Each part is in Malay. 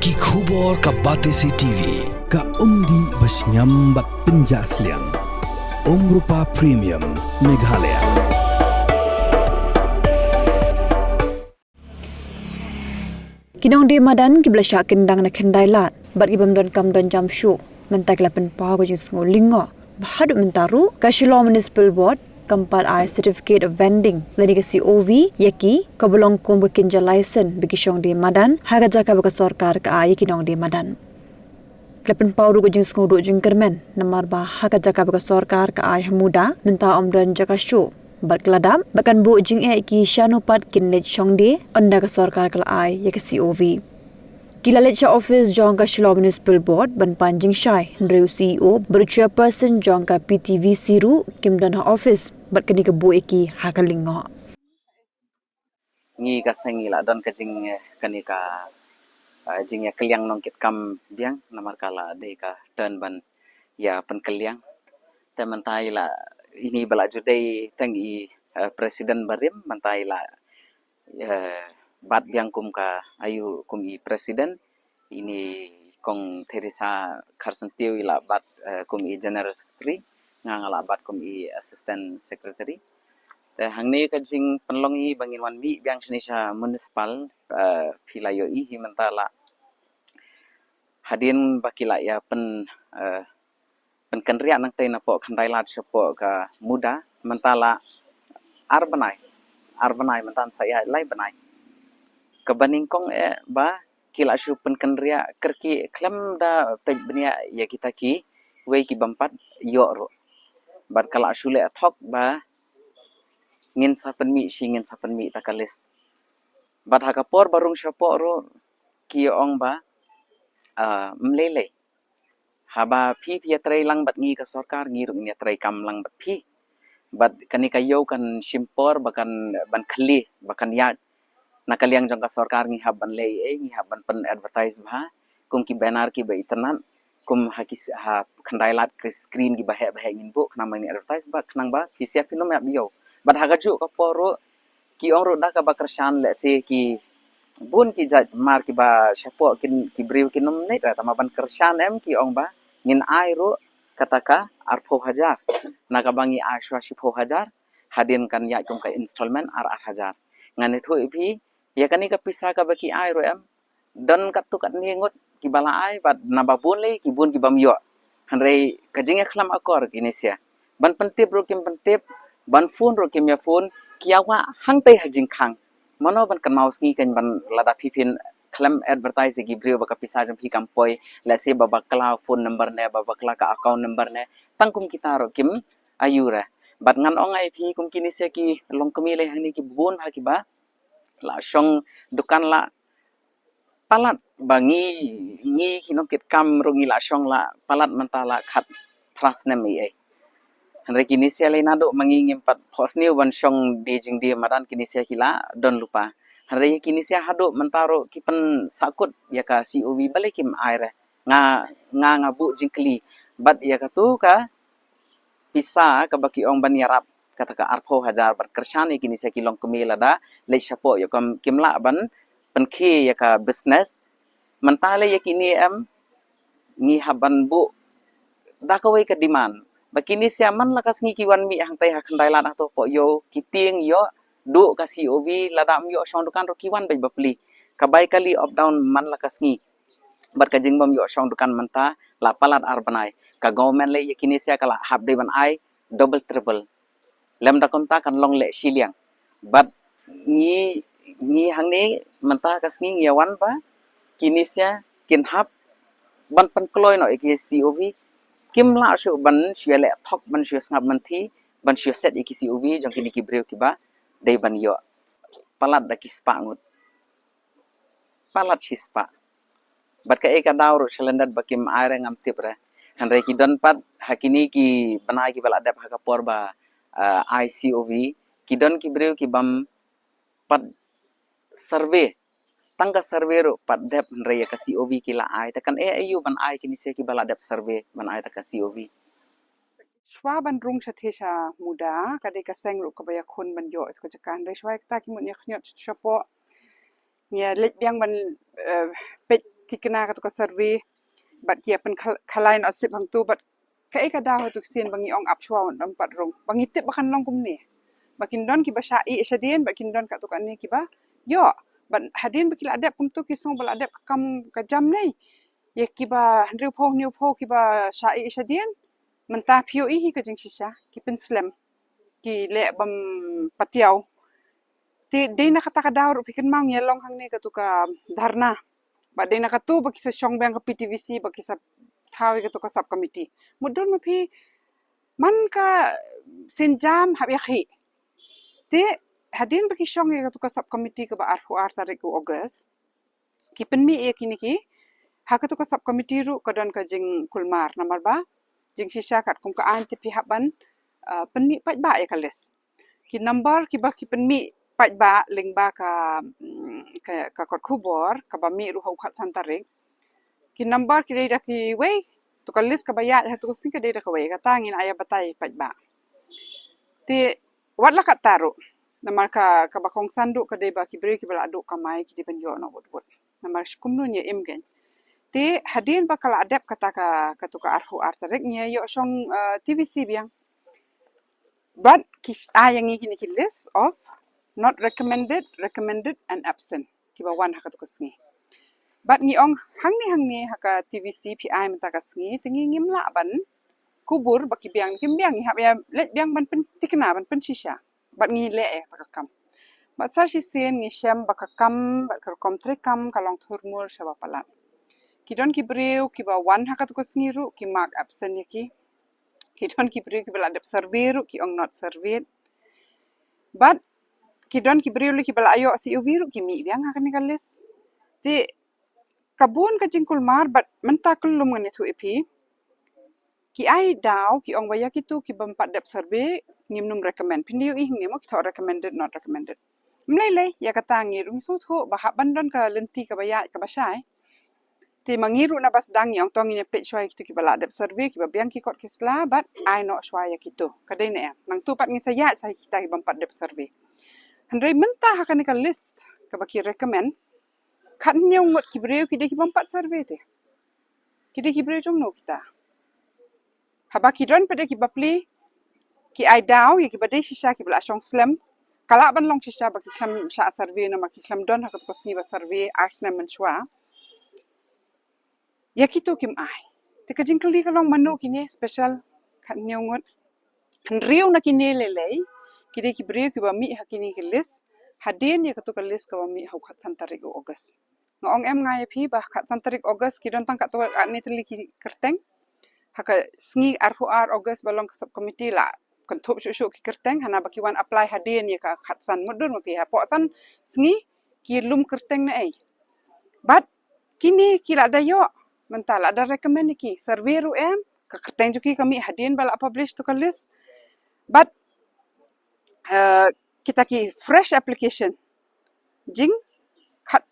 Ki khubor ka Batesi TV ka umdi basnyambat penjaslian. Rupa Premium Meghalaya. Kinong di madan ki blasya kendang na kendailat bat ibam don kam don jamshu mentak lapen pa ko jing sngo lingo bahadu mentaru ka Shillong Municipal Board kampat I certificate of vending lani ka COV yaki ka belong kum bekinja license bagi syong di madan haga jaka baka sarkar ka ay kinong di madan lapen pa ru ko jing sngo do jing kermen namar ba haga jaka baka sarkar ka ay muda menta om don jaka shu bat keladam bakan bu jing ki shanupat kinlet syong di onda ka sarkar ka ay ya ka COV Kilalit siya office jong ka Shillong Municipal Board ban panjing syai Ndrew CEO baru chairperson jong ka PTV Siru Kim Don ha office bat kani ka bu eki hakalingo ngi ka sengi la don ka jing kani ka jing ya kaliang nong kit kam biang namar kala de ka turn ban ya pen kaliang te mentai la ini bala judai tangi presiden barim mentai la bat biang kum ka ayu kum I presiden ini kong Teresa Karsentiu ila bat kum I general secretary ngala bat kum I assistant secretary hangni ka jing penlongi bangin wan mi biang Indonesia municipal pilayo I mentala hadin bakila ya pen kenria nang tay na po kandailat siya po ka muda mentala arbanai mentan saya lai banai kebaning kong ba kila syu pen kenria kerki klem da pej benia ya kita ki wei ki bampat yo ro bat kala sule thok ba ngin sapen mi takalis bat hakapor barung syapo ro ki ong ba mlele haba phi trai lang bat ngi ka sarkar ngi ru ngi trai kam lang bat phi bat kani kayo kan shimpor bakan ban khali bakan ya nakaliang jong ka sarkar ngi haban le ngi haban pen advertise ba kum ki banner ki ba itanan kum hakis ha khandailat ke screen ki bahe ngin bu kana mani advertise ba khnang ba ki sia pinom ya bio bat hagaju ka poro ki ong ro da ka ba kershan le se ki bun ki jat mar ki ba syapo ki briu ki nom ne ta ban kershan em ki ong ba ngin ai ro kataka arpho hajar nakabangi ashwa shipho hajar hadin kan ya kum ka installment ar hajar ngane thu phi ya kani ka pisa ka baki ai ro em don kat tu kat ni ngot ki bala ai bat nababun le ki bun ki bam yo hanrei kajing khlam akor kinesia ban pentip ro kim pentip ban phone ro kim ya phone kiawa hang tai hajing khang mano ban kan mouse ngi kan ban lada phipin khlam advertise gi brio baka pisa jam phi kampoi la se baba kala phone number ne baba kala ka account number ne tangkum kita ro kim ayura bat ngan ongai phi kum kinesia ki long kami le hani ki bun ha ki ba la syong dukan la palat bangi ngi kinokit kam rungi la syong la palat mentala khat trust nem ai hanre kinisia le nado mangingim pat hosniu ban syong de jing dia madan kinisia kila don lupa hanre kinisia hado mentaro kipen sakut ya ka COV balik kim aire nga ngabu jingkli bat ya ka tu ka pisa ka baki ong ban yarap kata ka arpho hajar bar kershan kinisia kilong kumila da le syapo yo kam kimla ban penkhi ya ka business mentale ya kini em ngi haban bu da ka wei ka demand bakini siaman lakas ngi kiwan mi hang tai hakandai la to po yo kiting yo du ka COV ladam yo shong dukan ro kiwan bai bapli kabai kali up down man lakas ngi bat ka jingbam yo shong dukan menta la palat arbanai ka government le ya kini sia kala hab dei ban ai double triple lem da konta kan long le siliang bat ngi hang ni menta kas ngi yawan ba kinisia kin hab ban pan kloi no ki COV kim la shu ban shia le thok ban shia ngap man thi ban shia set ki COV jong ki ki breu ki ba dei ban yo palat da ki spa ngut palat spa bat ka ka daw ro silendat bakim aire ngam tip re hanre ki don pat hakini ki banai ki bala dap hakapor ba ICOV ki don ki breu ki bam pat survey tangga survey ro pat dep re ka COV ki la ai ta kan ayu ban ai kini se ki bala dep survey ban ai ta ka COV Shwa ban rung shatesha muda kade ka seng ru ka baya khun ban yo ko jakan re shwa ta ki mun ya khnyot shapo nya let biang ban pet tikna ka to ka survey bat kia pen khalai no sip hang tu bat kai ka da tu sin bangi ong up chwa on pat rong bangi tip bakan long kum ni bakin don ki ba syai syadien bakin don ka tu kan ni ki ba yo ban hadin bakil adap kum tu ki song bal adap kam ka jam nei ye ki ba riu pho niu pho ki ba syai syadien menta phio I hi ka jing shisha ki pen slam ki le bam patiau ti dei na kata ka daur pikin mang ye long hang ni ka tu ka dharna ba dei na ka tu baki sa syong bang ka PTVC baki sa thawi ka tu ka sub committee mudun ma phi man ka sinjam hab ya khi ti hadin baki syong ye ka tu ka sub committee ka ba ar tarik August ki penmi ye kini ki ha ka tu ka sub committee ru ka don ka jing kulmar namar ba jing shisha kat kum ka an ti pi haban penmi pat ba ya ka les ki number ki ba ki penmi pat ba ling ba ka kot khubor ka ba mi ru hau khat santarik ki number ki dei da ki we tu ka list ka bayat ha tu sing ka dei da ka we ka tangin aya batai pat ba ti wat la ka taru namar ka ba kong sandu ka dei ba ki bre ki bala adu ka mai ki di ben yo no bot namar kum nun ye im gen ti hadin ba kala adap kata ka tu ka arhu artarik nya yo song TVC biang but yang ini ki list of not recommended and absent ki ba wan ha ka tu ka sngi but ni ong hang ni haka TVC PI menta ka sngi tingi ngim la ban kubur baki biang kim biang ni hab ya let biang ban pen tikna ban pen shisha bat ngi le takakam bat sa shi sen ngi sham bakakam bat kom trekam kalong thurmur shaba palat ki don ki breu ki ba wan haka tu ka sngi ru ki mark absent ki don ki breu ki bala adap survey ru ki ong not surveyed but ki don ki breu ki bala ayo si uviru ki mi biang haka ni ka list ti kabun ka jingkul mar bat menta kullum ngani tu epi ki ai daw ki ong waya ki tu ki bampat dap survey ngimnum recommend pindiu I ngim ki thor recommended not recommended mlei ya kata ngiru su thu ba bandon ka lenti ka baya ka basai ti mangiru na bas dang yang tong ni page shwai ki bala dap survey ki ba biang ki kot kisla but I no shwai ki tu kadai ne nang tu pat ngi saya sai kita ki bampat dap survey handai menta hakan ka list ka ba ki recommend khat nyong ngot ki breu ki de ki bampat survey te ki de ki breu jong no kita haba ki don pada ki bapli ki ai daw ya ki bade shisha ki bala shong slam kala ban long shisha ba ki kham sha survey na ma ki kham don ha ko si ba survey arsna man shwa ya ki to kim ai te ka jingkli ka long manu ki ne special khat nyong ngot han riu na ki ne lelei ki de ki breu ki ba mi ha ki ni ki list hadin ya ka to ka list ka ba mi ha khat santarik August ngong em ngai phi ba khat santarik August ki don tang ka to ka ni tli ki kerteng haka sngi arhu August balong ka sub committee la kan thop shu ki kerteng hana baki wan apply hadin ya ka khatsan mudun ma pi ha po san sngi ki lum kerteng na ai but kini ki la da yo mental ada recommend ki survey ru em ka kerteng ju ki kami hadin bala publish to ka list but kita ki fresh application jing khat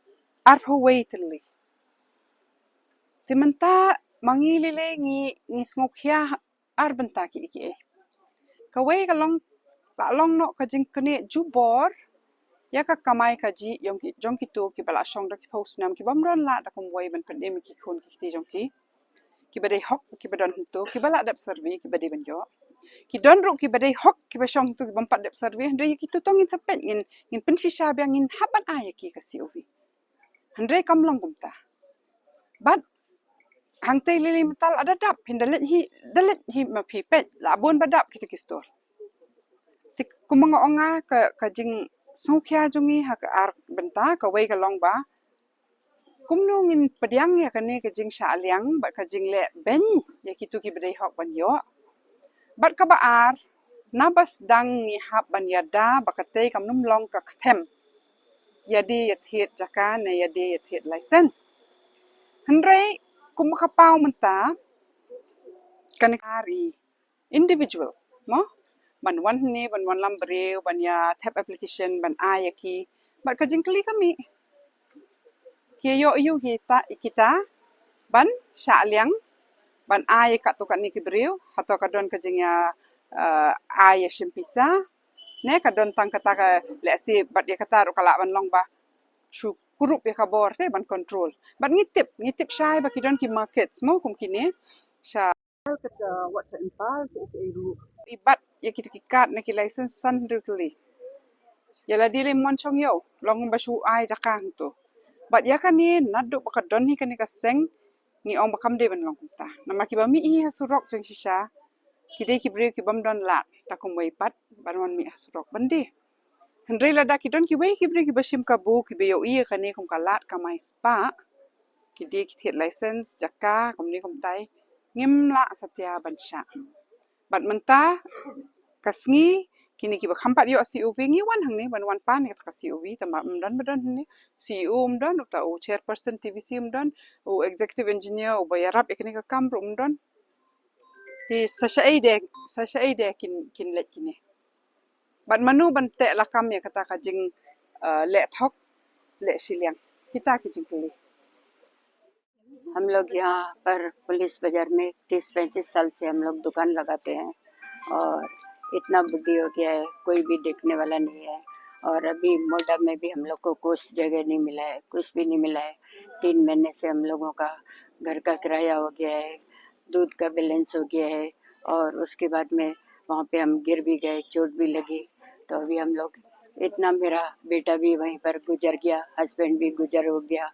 arhu waitli timenta mangilile ngi smokia ar benta ki kawai kalong la long no ka jing kene jubor ya ka kamai ka ji jong ki tu ki bala shong da ki post nam ki bamron la da kum wai ban pandemic ki khon ki ti jong ki bade hok ki badon tu ki bala dap survey ki bade banjo ki don ru ki bade hok ki ba shong tu ki bampat dap survey ndre ki tu tong in sapet ngin pensisha biang ngin haban aya ki ka si ovi ndre kam long gumta but hang tei lili metal ada dap dalet hi ma phi pet la bon badap kita ki store tik kumanga onga ka jing songkhya jungi ha ka ar benta ka wei ka long ba kumno ngin padiang ya ka ne ka jing sha liang ba ka jing le ben ya kitu ki bdei hok ban yo bat ka ba ar nabas dang ni hab ban ya da ba ka tei kam num long ka them ya di ya thiet jaka ne ya di ya thiet license handrei kum ka pau menta kanari individuals mo ban wan ni ban wan lam breu ban ya tap application ban ayaki bat ka jingkli kami kiyo yu kita ban sha liang ban ay ka to kan ni ki breu hato ka don ka jing ya ay shimpisa ne ka don tang kata ka le si bat ya kata ro kala ban long ba shu kurup ya kabor te ban control ban ngitip syai baki don ki market semua kum kini sya kata wat sa impal ke iru ibat ya kita kikat na ki license san rutli jala dile mon chong yo long basu ai jakang tu bat ya kan ni nadu bakadon ni kan ni kaseng ni ong bakam de ban long ta nama ki bami i surok jeng sisa kide ki bre ki bam don lat takum wai pat ban wan mi surok bande Hendrai lada ki don ki wei ki bre ki basim kabu ki be yo iya kan ni kum kalat kamai spa ki de ki thiet license jaka kum ni kum tai ngim la satya bansha bat menta kasngi kini ki bakhampat yo CUV ngi wan hang ni ban wan pan ni ka CUV tama mdan ni CEO mdan uta o chairperson TVC mdan o executive engineer o bayarap ikni ka kam rum mdan ti sasha ide kin let kini bat manu ban te lakam ya kata ka jing le thok ले शिलियांग किता की चिंकली हम लोग यहाँ पर पुलिस बाजार में 30-35 साल से हम लोग दुकान लगाते हैं और इतना बुद्धि हो गया है कोई भी देखने वाला नहीं है और अभी मोडा में भी हम लोग को कुछ जगह नहीं मिला है कुछ भी नहीं मिला है 3 महीने से हम लोगों का घर का किराया हो गया है दूध का बैलेंस हो गया है और उसके बाद में वहाँ पे हम गिर भी गए चोट भी लगी तो अभी हम लोग इतना मेरा बेटा भी वहीं पर गुजर गया हस्बैंड भी गुजर हो गया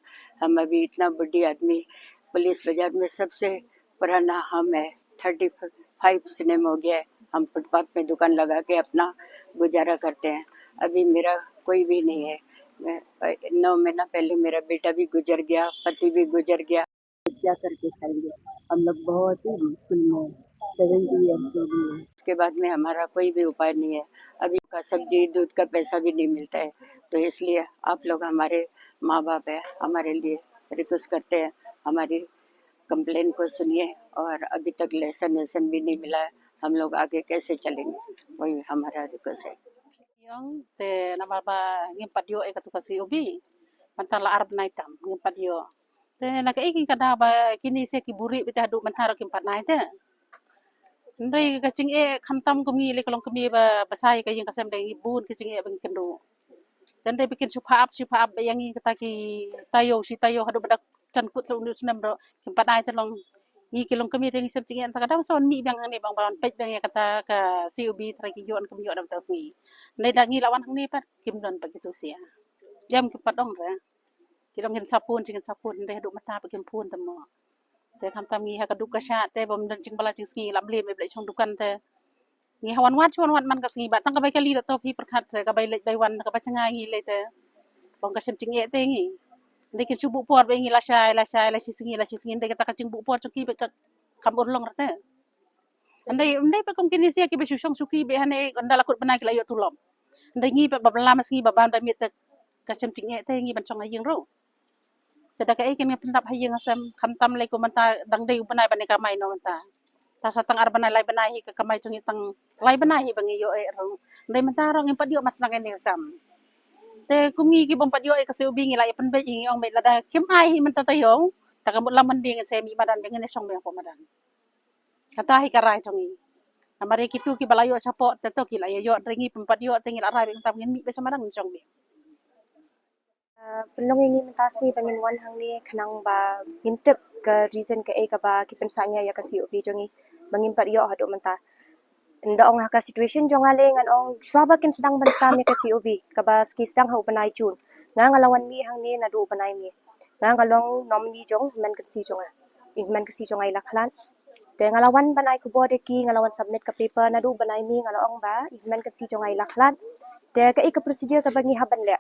हम अभी इतना बुढ़ी आदमी पुलिस बाजार में सबसे पुराना हम है 35 सिनेमा हो गया है हम फुटपाथ में दुकान लगा के अपना गुजारा करते हैं अभी मेरा कोई भी नहीं है 9 महीना पहले मेरा बेटा भी गुजर गया पति भी गुजर गया क्या करके खाएंगे हम लोग बहुत ही मुश्किल में 70 ईयर्स हो गई है उसके बाद में हमारा कोई भी उपाय नहीं है अभी का सब्जी दूध का पैसा भी नहीं मिलता है तो इसलिए आप लोग हमारे माँ बाप है हमारे लिए रिक्वेस्ट करते हैं हमारी कंप्लेन को सुनिए और अभी तक लेसन भी नहीं मिला है हम लोग आगे कैसे चलेंगे वही हमारा रिक्वेस्ट है Yang te nama ba ngimpat yo e katuka si ubi mantala arab naitam ngimpat yo te naka ikin kada ba kini se kiburi bita du mantara kimpat nai te ndai ka ching e khamtam kumi le kalong kumi ba basai ka yang kasem dai bun ka ching e bang kendu dan dai bikin supap yang kata ki tayo si tayo hadu badak can kut sa unus nam ro kimpat nai te long ngi kilong kami te ngi sep ching en takada son mi bang ne bang ban pej bang ya kata ka CUB tra ki yon kami yon tas ni nei da ngi lawan hang ni pat kim don begitu sia jam ki pat dong ra ki dong hen sapun ching sapun dai du mata ba kim pun tamo te tham tam ngi ha ka du ka sha te bom dan ching bala ching ngi lam le me ble chong dukan te ngi hawan wat chon wat man ka ngi ba tang ka bai ka li to pi perkhat ka bai le bai wan ka ba changa ngi le te bong ka sem ching e te ngi ndai ki chubu por be ngi la shi singi ndai kata kacing bu por chuki be ka kamur long rate ndai pe kom kini sia ki be susong suki be hane andala kut banai ki la yo tulom ndai ngi pe babla mas ngi baban ba mi te ka sem ting e te ngi ban chong ayeng ro te da ka e ken pendap hayeng asam khamtam le ko manta dang dei banai banai ka mai no manta ta satang ar banai lai banai ka kamai chung tang lai banai bangi yo e ro ndai manta ro ngi padio mas nang ni kam te kumi ki bom padio e kasi ubingi la pen be ingi ong me la da kim ai hi man tatayo takamut laman ding se mi madan bengen song be ko madan kata hi karai chongi amare kitu ki balayo sapo teto ki la yo ringi pem padio tengi la rai tam ngin mi be samadan chong be penlong ini mentasi pengin wan hang ni khenang ba ngintip ke reason ke e ka ba ki pensanya ya kasi ubi jongi mengimpat yo hadu menta nda ong ka situation jong ale ngan ong swaba kin sedang bensam ni kasi ubi ka ba ski sedang hau banai chun nga ngalawan mi hang ni na du banai mi nga ngalong nomni jong men kasi jong man kasi jong ai laklan te ngalawan banai ko bode ki ngalawan submit ka paper na du banai mi ngalong ba man kasi jong ai laklan te ka ik procedure ka bangi haban le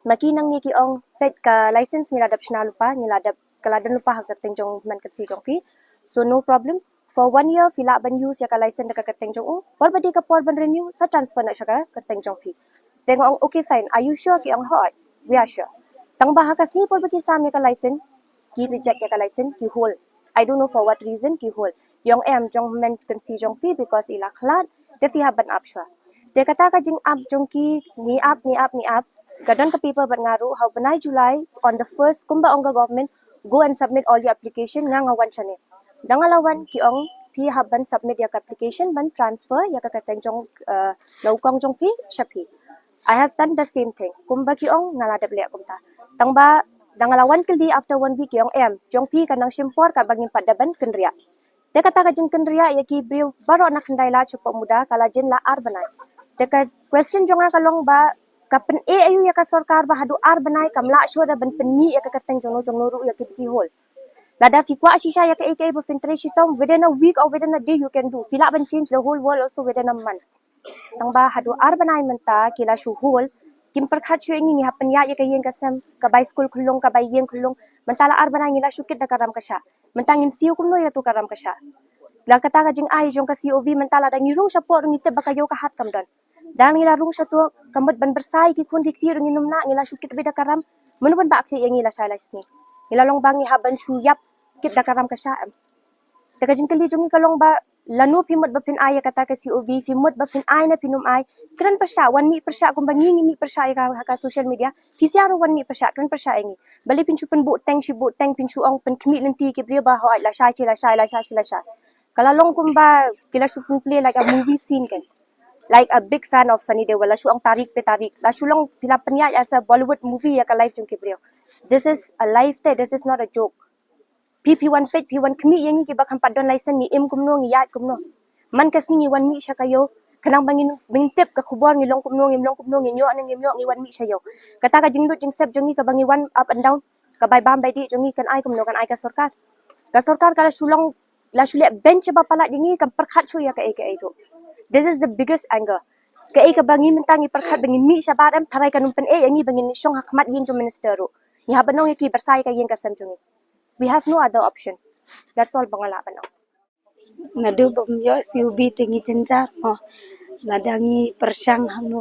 maki nang ni ki ong pet ka license ni ladap chna lupa ni ladap kaladan lupa hak terteng jong man kasi jong pi so no problem for 1 year fila ban use ya ka license ka terteng jong por badi ka por ban renew sa transfer na siya ka terteng jong pi teng ong okay fine are you sure ki ong hot we are sure tang ba hakas ni por baki sam ya ka license ki reject ya ka license ki hold I don't know for what reason ki hold yong em jong man kasi jong pi because ila khlat de fi haban up shwa de kata ka jing up jong ki ni up Kadang ke paper bat ngaru how benai July on the first kumba ongga government go and submit all your application nga ngawan chane. Dangalawan ki ong pi haban submit ya application ban transfer ya ka kateng jong laukong jong pi shapi. I have done the same thing. Kumba ki ong ngalada beliak kumta. Tangba dangalawan kali after 1 week yang jong pi kanang simpor ka bangin padaban kenria. Dia kata ka jeng kenria ya ki brio baro nak kendai la cukup muda kala jen la ar banai. Dia ka question jonga kalong ba kapen ayu ya ka sarkar ba hadu ar banai kamla syura ban penni ya ka kateng jongno ru ya ki biki hol. Lada fikwa shisha ya ka AK bu filtration tom within a week or within a day you can do. Fila ban change the whole world also within a month. Tangba hadu ar banai menta kila shu hol kim perkhat shu ingi hapen ya ka yen kasam ka bai school khulung ka bai yen khulung mentala ar banai ngila shukit da karam kasha mentangin siu kumno ya tu karam kasha la kata ka jing ai jong ka COV mentala da ngirung sapor ngite bakayo ka hat kam dan dan ngila rung satu kamut ban bersai ki kun diktir nginum na ngila shukit beda karam menun ba akhi ngila shala sni ngila long bangi haban shu yap kit da karam kasha ta ka jing kali jongi kalong ba lanu pimut bapin ai kata ka COV pimut bapin ai na pinum ai kran persya 1 mi persya kum bangi mi persya ka social media fisiar 1 mi persya kran persya ingi bali pinchu pen bu tang shi bu tang pinchu ong pen khmi lenti ke bria ba ha la sha kala long kum ba kila shu pen play like a movie scene kan like a big fan of Sunny Deol la shu ong tarik pe tarik la shu long pila penya as a Bollywood movie ya ka live jung ke bria this is a life this is not a joke PP1 page P1 kemi yang ki bakam padon license ni im kumno ngi yat kumno man kas ni 1 mi syakayo kanang bangin bingtip ka khubor ngi long kumno ngi nyo ngi 1 mi syayo kata ka jinglut jing sep jongi ka bangi 1 up and down ka bai bam bai di jongi kan ai kumno kan ai ka sarkar kala sulong la shule bench ba pala jingi kan perkhat chu ya ka tu this is the biggest anger ka bangi mentangi perkhat bangi mi syabaram tharai kanum pen yangi bangin syong hakmat yin jo minister ro ni habanong ki bersai ka yin ka sam jongi. We have no other option. That's all bangalaban. Nadu bomyo siubi tingi tinjar mo nadangi persang hanu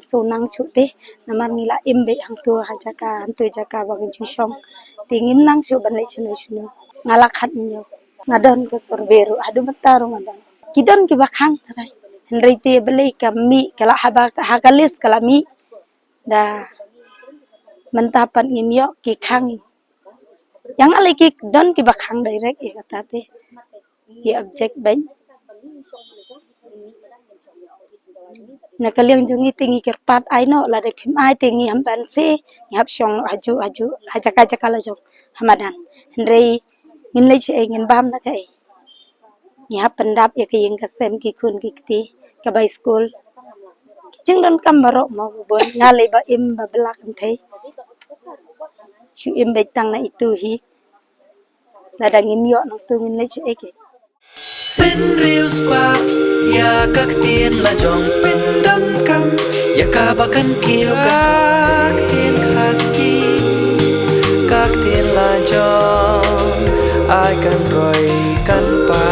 sunang chute namar ngila imbe hantu jaka bang jushong tingin nang chu ban chunu ngalakhat nyo ngadon ke sorberu adu mataru ngadan kidon ki bakhang tarai henrite beli kami kala hakalis kala mi da mentapan ngimyo ki khang yang aliki don ki bakhang direct ya kata te ya object bain nakaliang jungi tingi kerpat ai no la de phim ai tingi hamban se hap shong aju hajaka la jong hamadan hendrei ngin le che ngin bam na kai ni hap pendap ya kayeng kasem ki kun ki ti ka bai school jing don kam baro ma bon ngale ba im ba blak thei chu im bai tang na itu hi la dangin yo nang tu ngin le che ke Pin riu squat ya các tiên là dòng pin đâm cam ya ka bakan kiêu các tiên khasi các tiên là dòng ai kan roi kan pa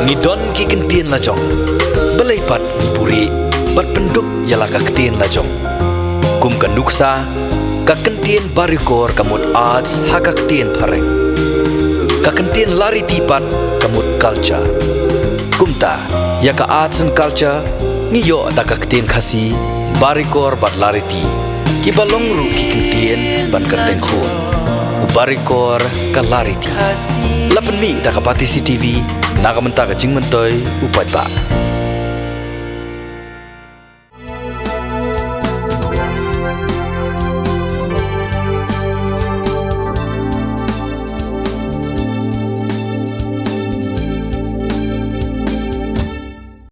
ngidon ki kan tiên là dòng belai pat puri bat penduk ya la các tiên là dòng kum kan nuksa các kan tiên barikor kamut arts ha các tiên pareng các kan tiên lari tipat kamut culture kumta ya ka arts and culture ngiyo ta ka tin khasi barikor bat lariti ki balong ru ki kitien ban ka teng khon u barikor ka lariti lapan mi ta ka pati CTV naga menta ka jingmentoi upai ba